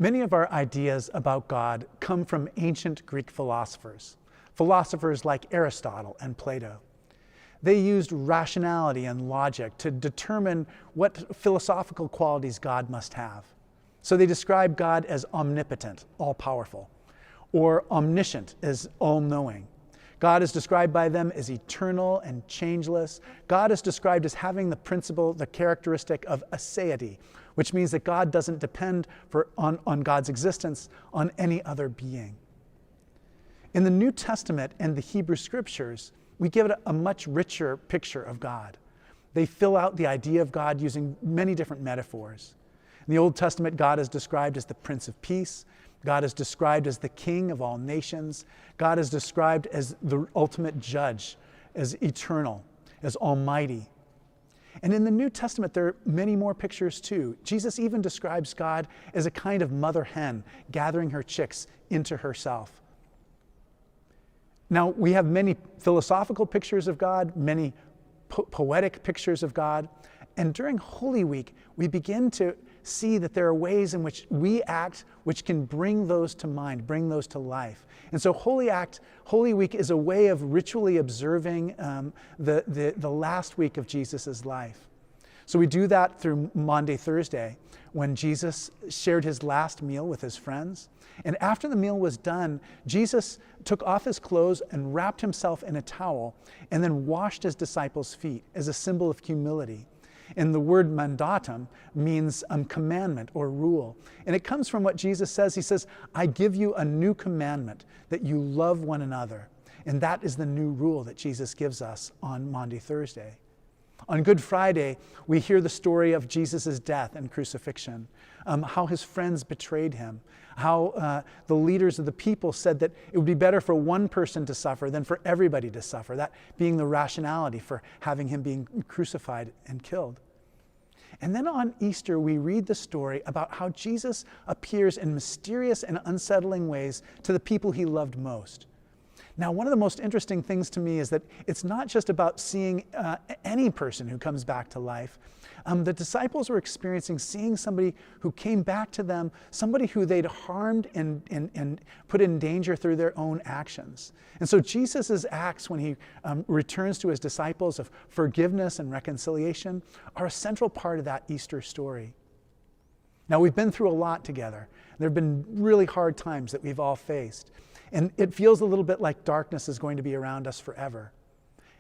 Many of our ideas about God come from ancient Greek philosophers like Aristotle and Plato. They used rationality and logic to determine what philosophical qualities God must have. So they describe God as omnipotent, all-powerful, or omniscient, as all-knowing. God is described by them as eternal and changeless. God is described as having the principle, the characteristic of aseity, which means that God doesn't depend on God's existence on any other being. In the New Testament and the Hebrew Scriptures, we give it a much richer picture of God. They fill out the idea of God using many different metaphors. In the Old Testament, God is described as the Prince of Peace. God is described as the King of all nations. God is described as the ultimate judge, as eternal, as almighty. And in the New Testament, there are many more pictures too. Jesus even describes God as a kind of mother hen gathering her chicks into herself. Now, we have many philosophical pictures of God, many poetic pictures of God. And during Holy Week, we begin to see that there are ways in which we act which can bring those to mind, bring those to life. And so Holy Week is a way of ritually observing the last week of Jesus' life. So we do that through Maundy Thursday, when Jesus shared his last meal with his friends. And after the meal was done, Jesus took off his clothes and wrapped himself in a towel and then washed his disciples' feet as a symbol of humility. And the word mandatum means commandment or rule. And it comes from what Jesus says. He says, I give you a new commandment, that you love one another. And that is the new rule that Jesus gives us on Maundy Thursday. On Good Friday, we hear the story of Jesus' death and crucifixion, how his friends betrayed him, how the leaders of the people said that it would be better for one person to suffer than for everybody to suffer, that being the rationality for having him being crucified and killed. And then on Easter, we read the story about how Jesus appears in mysterious and unsettling ways to the people he loved most. Now, one of the most interesting things to me is that it's not just about seeing any person who comes back to life. The disciples were experiencing seeing somebody who came back to them, somebody who they'd harmed and put in danger through their own actions. And so Jesus' acts when he returns to his disciples of forgiveness and reconciliation are a central part of that Easter story. Now, we've been through a lot together. There have been really hard times that we've all faced. And it feels a little bit like darkness is going to be around us forever.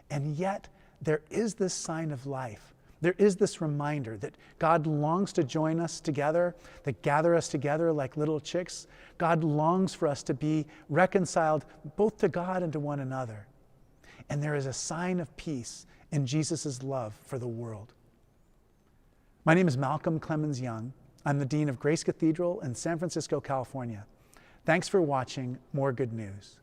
And yet, there is this sign of life. There is this reminder that God longs to join us together, to gather us together like little chicks. God longs for us to be reconciled both to God and to one another. And there is a sign of peace in Jesus' love for the world. My name is Malcolm Clemens Young. I'm the Dean of Grace Cathedral in San Francisco, California. Thanks for watching More Good News.